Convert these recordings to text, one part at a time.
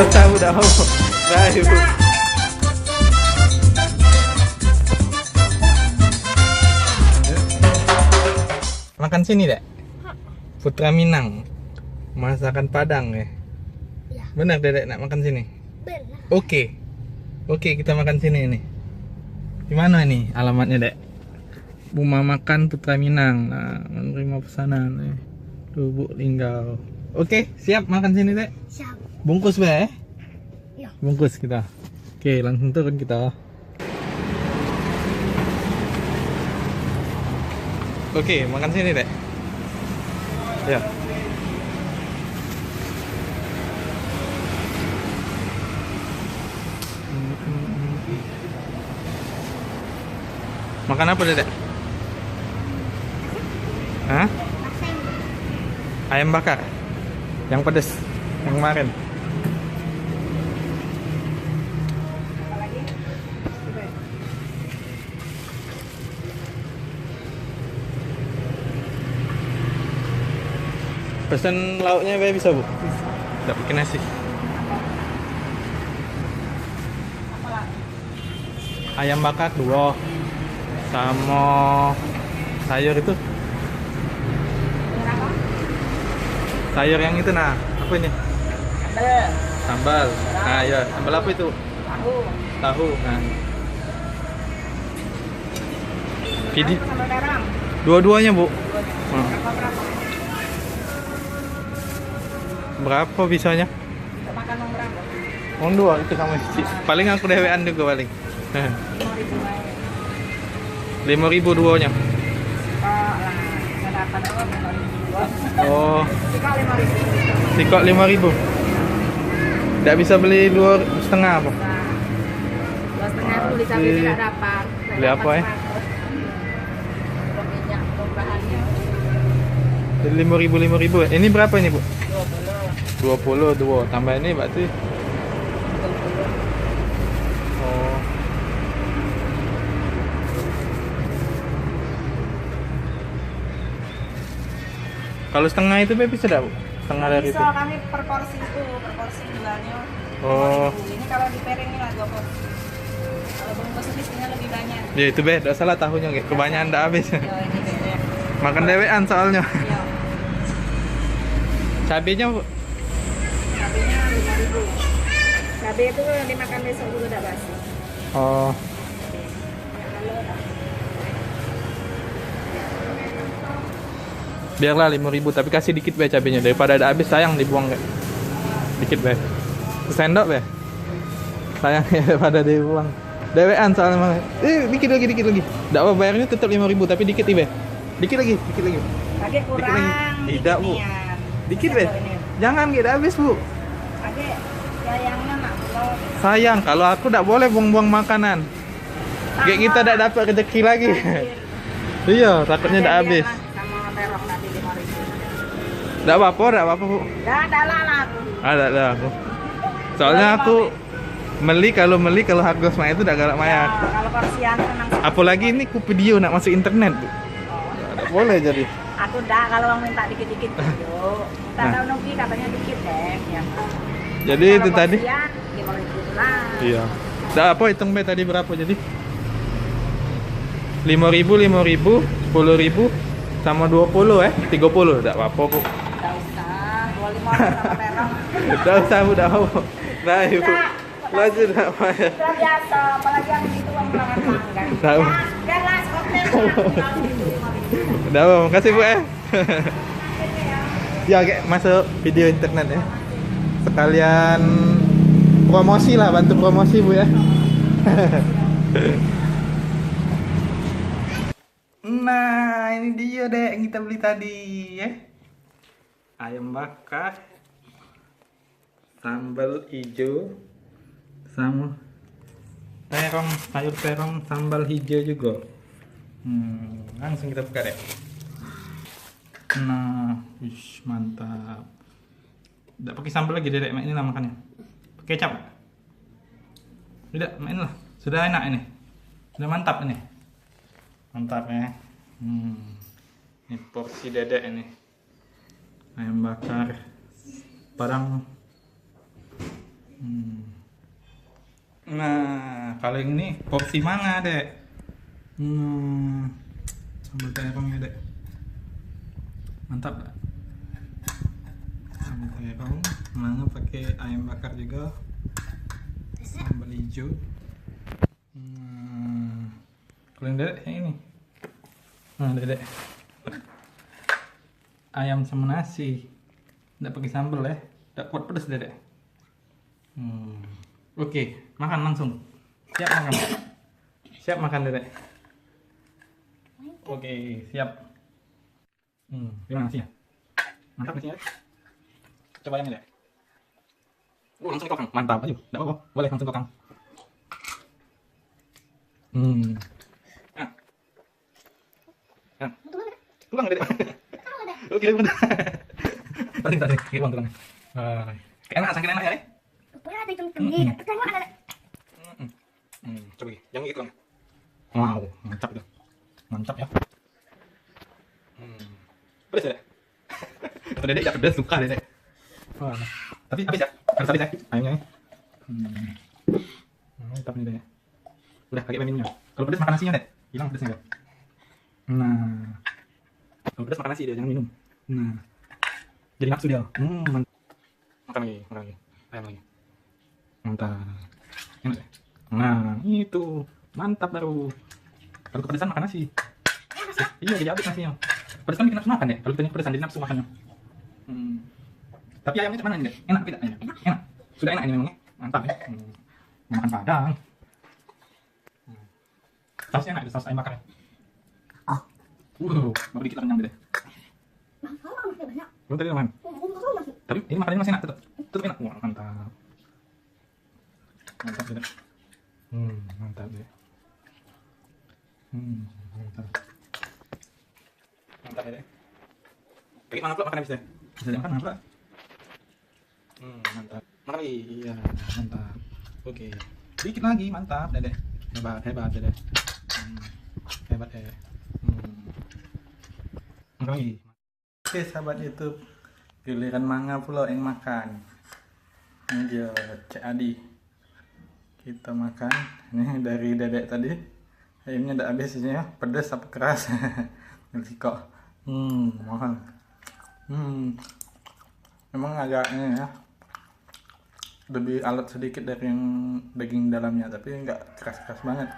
usah udah mau. Rayu. Makan sini, Dek. Putra Minang. Masakan Padang ya. Ya. Benar, Dedek nak makan sini? Benar. Oke. Oke, kita makan sini ini. Di mana ini alamatnya, Dek? Rumah makan Putra Minang. Nah, menerima pesanan nih. Lubuk Linggau. Oke, siap makan sini, Dek. Siap. Bungkus, Be. Ya. Bungkus kita. Oke, langsung turun kita. Oke, makan sini, Dek. Ya. Makan apa, Dedek? Hah? Ayam bakar. Yang pedas. Yang kemarin. Pesan lauknya Be, bisa, Bu? Tidak pakai nasi. Ayam bakar 2 sama sayur itu. Sayur yang itu nah, apa ini? Sambal. Nah, ya, sambal apa itu? Tahu. Tahu. Nah. Video. Sambal garam. Dua-duanya, Bu. Berapa? Berapa bisanya? Untuk makan mau berapa? Oh, 2 itu sama isi. Paling aku dewean juga paling. 5.000 aja. 5.000 duonya. Lah, nggak dapat apa 5.000. Oh, Sikok 5.000. sikok 5.000. Tidak bisa beli 2,5 apa? Nah, 2,5 itu beli cabai tidak dapat. Beli apa, ya? Belum minyak, belum bahannya. Jadi 5.000. Ini berapa ini, Bu? 20. 22. Tambah ini berarti. 20. Oh. Kalau setengah itu Be, bisa enggak, Bu? Setengah dari itu. Bisa kami per porsi itu, per porsi jualnya. Oh. 5.000. Ini kalau di piring ini lah 2 porsi. Kalau bungkus bisnisnya lebih banyak. Ya itu Be, enggak salah tahunya kayak kebanyakan enggak habis. Ya, ini beda. Makan dewean soalnya. Ya, Cabenya, Bu. cabenya 5.000. Cabai itu dimakan besok juga udah basi. Oh. Biarlah 5.000, tapi kasih dikit Be cabenya daripada ada habis, sayang dibuang kayak. Dikit Be. Sendok Be. Sayang daripada dibuang. Dewean soalnya malah. Dikit lagi. Enggak apa bayarnya tetap 5.000 tapi dikit Be. Dikit lagi. Lagi kurang. Tidak, Bu. inian. Dikit Be. Ini. Jangan kita habis, Bu. Lagi sayangnya nak belum. Sayang, kalau aku enggak boleh buang-buang makanan. Kayak kita enggak dapat rezeki lagi. Iya, takutnya enggak habis. Sama terong tadi 5.000. Enggak apa-apa, Bu. Dah lah aku. Ada aku. Soalnya aku kalau harga semua itu udah galak Ya, mayar. kalau porsian memang. Apalagi ini ku video nak masuk internet, Bu. Oh. Nggak boleh jadi. Aku dah kalau orang minta dikit-dikit video. Minta Nah. tahu Nuki katanya dikit deh. Ya. Jadi Kalau itu tadi. porsian 5.000 lah. Iya. Dah apa hitung Be tadi berapa jadi? 5.000, 10.000, sama 20 30. Enggak apa-apa, Bu. Enggak usah. 25 sama terong. Enggak usah, Bu, udah mau. Nah, Ibu. Lanjut enggak Maya. Sudah biasa, apalagi yang itu uang pelanggan. Tahu. Ya, biarlah skopnya. Udah, Bu. Makasih, Bu. Ya, kayak masuk video internet ya. Sekalian promosi lah, bantu promosi, Bu ya. Nah, ini dia deh yang kita beli tadi ya. Ayam bakar, sambal hijau, sama terong, sayur terong, sambal hijau juga. Langsung kita buka deh. Nah, wish, mantap. Tidak pakai sambal lagi Dedek, ini lah makannya. Pakai kecap. Tidak, main lah. Sudah enak ini. Sudah mantap ini. Mantap ya. Ini porsi Dedek ini. Ayam bakar Padang. Hmm. Nah, kalau yang ini porsi mana, Dek? Sambal terongnya, Dek. Mantap, Dek. Sambal terong, mana pakai ayam bakar juga. Sambal hijau. Kalau yang Dedek yang ini. Nah, Dedek. Ayam sama nasi. Nggak pakai sambal ya. Nggak kuat pedas, Dedek. Oke, makan langsung. Siap makan. Siap makan, Dedek. Oke, siap. Gimana nasinya? Mantap nasinya, Dek. Coba yang ini, Dek. Langsung dikokang. Mantap aja. Enggak apa-apa. Boleh langsung kokang. Tulang, Dedek. Oke, bentar. Tadi. Tulang. Kayak enak, saking enak ya, Dek. Coba yang gitu kan. Wow, mantap itu. Mantap ya. Pedas ya, Dek? Atau Dedek ya pedas, suka Dedek. Wah, tapi habis ya? Harus habis ya ayamnya. Mantap nih, Dek. Udah pakai minumnya. Kalau pedas makan nasinya, Dek. Hilang pedasnya, Dek. Nah. Kalau pedas makan nasi dia, jangan minum. Nah. Jadi nafsu dia. Makan lagi. Ayam lagi. Mantap. Enak, Dek. Nah, itu. Mantap baru. Kalau kepedesan makan nasi. Iya, jadi habis nasinya. Pedas kan bikin nafsu makan, Dek. Kalau ditanya pedesan jadi nafsu makannya. Tapi ayamnya mana nih, Dek? Enak tidak ayamnya? Enak. Sudah enak ini memangnya. Mantap ya. Makan padang. Sausnya enak, saus ayam bakar. Baru dikit kenyang deh. Belum tadi makan. Tapi ini makanannya masih enak, tetap enak. Wah, mantap. Mantap deh. Mantap deh. Mantap. Mantap ya, Dek. Kayak mana pula makan habis, Dek? Bisa makan apa? Mantap. Makan lagi. Iya, mantap. Oke. Dikit lagi, mantap, Dedek. Hebat, Dedek. Hebat, Dedek. Makan lagi. Oke, sahabat YouTube. Giliran manga pula yang makan. Ini dia Cik Adi. Kita makan. Ini dari Dedek tadi. Ayamnya udah habis ya. Pedas apa keras? Nanti kok. Mahal. Memang agaknya ya lebih alot sedikit dari yang daging dalamnya, tapi nggak keras-keras banget,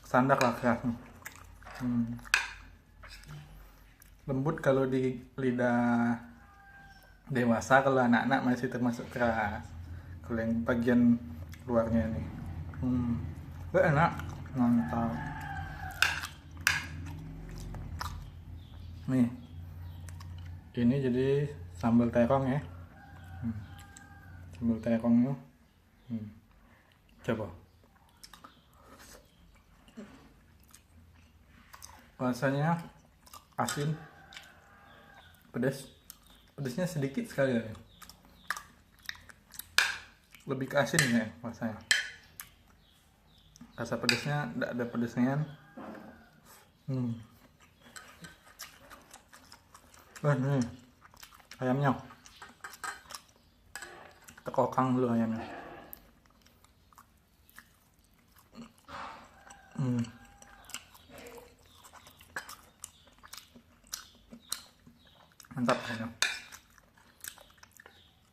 standar lah kerasnya. Lembut kalau di lidah dewasa, kalau anak-anak masih termasuk keras. Kalau yang bagian luarnya ini enak, mantap. Nih, ini jadi sambal terong ya. Sambal terongnya. Coba. Rasanya asin, pedas. Pedasnya sedikit sekali ya. Lebih ke asin ya rasanya. Rasa pedasnya tidak ada pedasnya. Nih ayamnya. Kita kokang dulu ayamnya. Mantap ayamnya.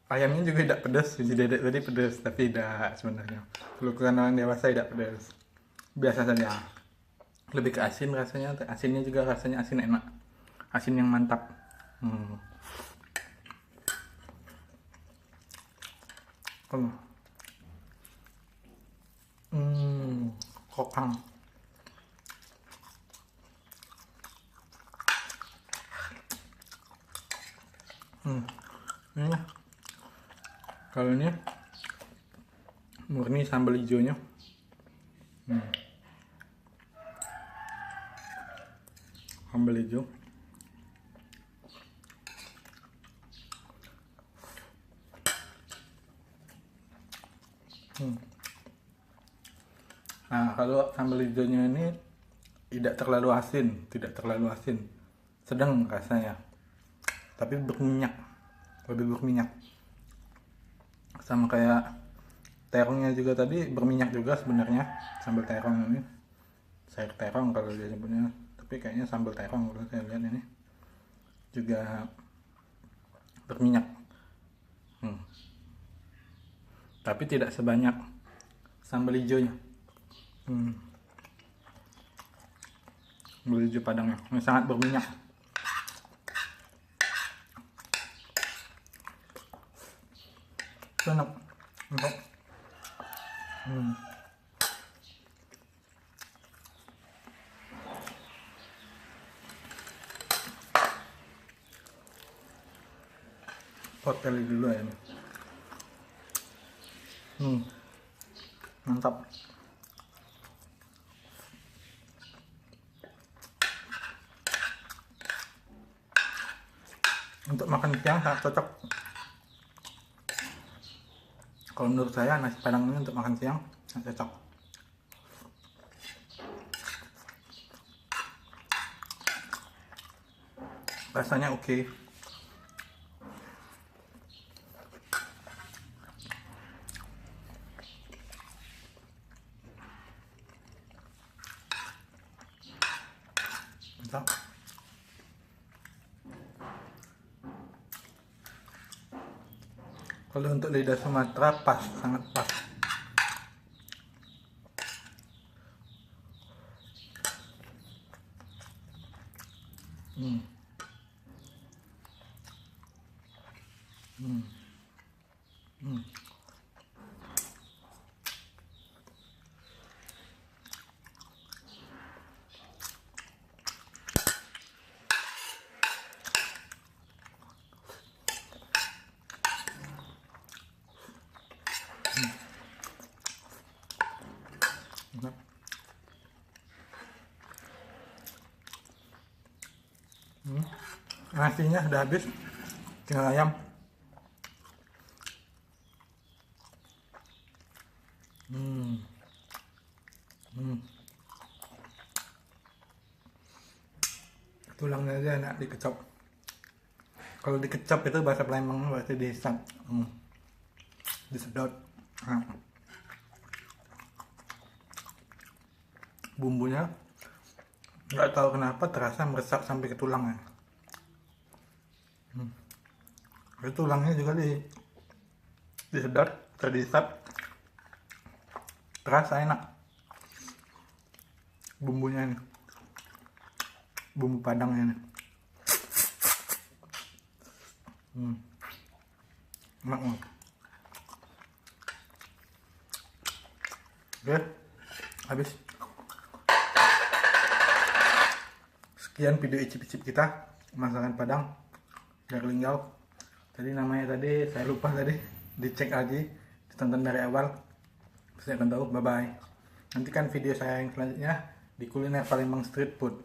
Ayamnya juga tidak pedas. Si Dedek tadi pedas, tapi tidak sebenarnya. Kalau ukuran orang dewasa tidak pedas. Biasa saja. Lebih ke asin rasanya. Asinnya juga rasanya asin enak. Asin yang mantap. Kokang. Ini kalau ini murni sambal hijaunya. Sambal hijau. Nah, kalau sambal hijaunya ini tidak terlalu asin, sedang rasanya, tapi berminyak, lebih berminyak, sama kayak terongnya juga tadi berminyak juga sebenarnya, sambal terong ini, sayur terong kalau dia nyebutnya, tapi kayaknya sambal terong kalau saya lihat ini juga berminyak. Tapi tidak sebanyak sambal hijaunya. Sambal hijau Padangnya ini sangat berminyak. Enak. Enak. Hotel dulu ya. Mantap. Untuk makan siang sangat cocok. Kalau menurut saya nasi Padang ini untuk makan siang sangat cocok. Rasanya oke. Mantap. Kalau untuk lidah Sumatera pas, sangat pas. Nasinya sudah habis, tinggal ayam. Tulangnya aja enak dikecap. Kalau dikecap itu bahasa Palembang berarti dihisap, disedot. Bumbunya nggak tahu kenapa terasa meresap sampai ke tulangnya. Tulangnya juga disedot atau dihisap, terasa enak. Bumbunya ini, bumbu Padangnya ini. Enak banget. Oke, habis. Sekian video icip-icip kita masakan Padang dari Linggau. Tadi namanya saya lupa tadi, dicek lagi, ditonton dari awal, saya akan tahu. Bye bye. Nantikan video saya yang selanjutnya di kuliner Palembang Street Food.